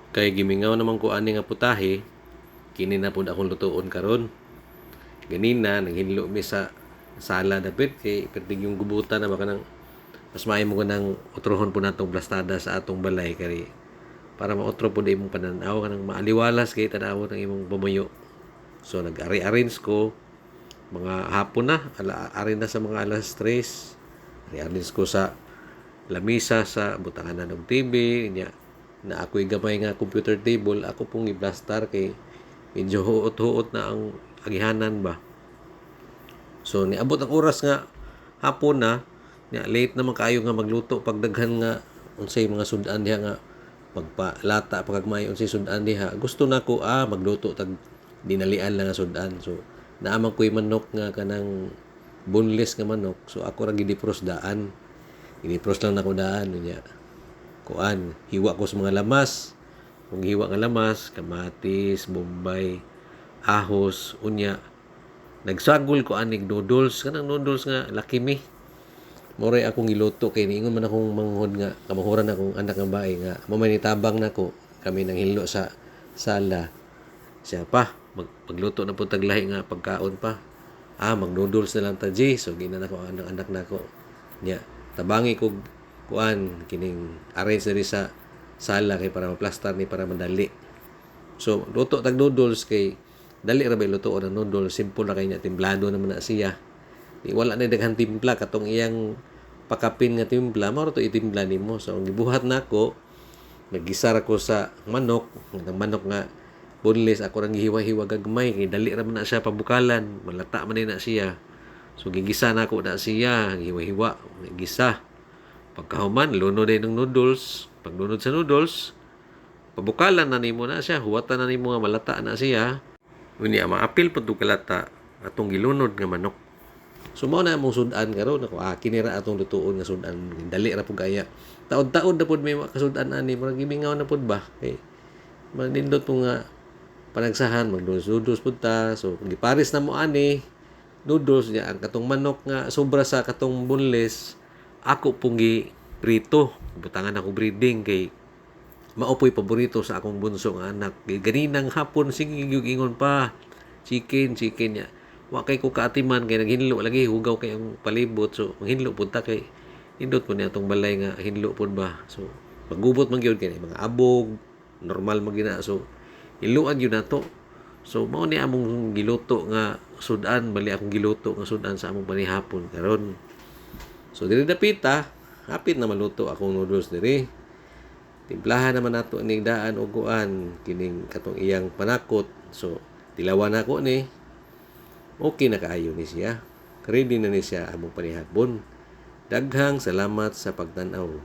Kay gimingaw naman ko ani nga putahe, kini na pud akong lutuon karon. Ganina naghinlo mi sa sala dapit kay perting yung gubutan na baka nang mas maayo mo nang utrohon po natong blastada sa atong balay kay para mautro po imong pananaw kanang maaliwalas kay tanaw ng imong pamuyo. So nag-arrange ko mga hapon na, ari na sa mga alas 3. Arrange ko sa lamisa sa butangan ng TV nya na ako'y gamay nga computer table ako pong i-blastar kay medyo huot-huot na ang agihanan ba. So niabot ang oras nga hapon na nya late naman kayo nga magluto pagdaghan nga unsay mga sudan diha nga pagpalata pagagmay unsay sudan diha gusto nako magluto tag dinalian lang nga sudan. So naamang ko'y manok nga kanang boneless nga manok so ako ra gidipros daan ginipros lang nako daan niya kuan hiwa ko sa mga lamas kung hiwa nga lamas kamatis bombay ahos unya nagsagol ko anig noodles kanang noodles nga Lucky Me moray akong giluto kay niingon man akong manghod nga kamahuran akong anak nga bae nga mamanitabang nako kami nang hinlo sa sala siya pa magluto na po taglahi nga pagkaon pa mag-noodles na lang ta G so ginan ako ang anak nako nya tabangi ko kuan kining arrange diri sa sala kay para maplastar ni para madali. So luto tag noodles kay dali ra ba lutoon ang noodles simple ra kay nya timplado naman na siya. Di wala na daghang timpla katong iyang pakapin nga timpla mao to itimpla nimo. So ang gibuhat nako naggisar ko sa manok, ang manok nga boneless ako rang gihiwa-hiwa gagmay kay dali ra man na siya pabukalan, malata man na siya. So gigisa na ako na siya, hiwa-hiwa, gisa. Pagkahuman, lunod din ng noodles. Paglunod sa noodles, pabukalan na nimo na siya, huwatan na nimo nga malata na siya. Unya maapil pud kalata atong gilunod nga manok. So mao na among sudan karon ako kinira atong lutuon nga sudan dali ra pud kaya. Taod-taod na pud may makasudan ani murag gimingaw na pud ba. Kay manindot mo nga panagsahan mag-noodles pud ta. So gipares na mo ani noodles niya ang katong manok nga sobra sa katong boneless ako pong prito butangan ako breeding kay maupoy paborito sa akong bunso nga anak ganinang hapon sige ingon pa chicken niya wa kay ko kaatiman kay naghinlo lagi hugaw kay ang palibot so manghinlo pud ta kay indot po niya atong balay nga hinlo pud ba so pagubot man gyud kay mga abog normal man gina so hiluan gyud nato. So mao ni among giluto nga sudan bali akong giluto nga sudan sa among panihapon karon. So diri dapita hapit na maluto akong noodles diri. Timplahan naman nato ning daan og kuan kining katong iyang panakot. So tilawan nako ni. Okay na kaayo ni siya. Ready na ni siya among panihapon. Daghang salamat sa pagtan-aw.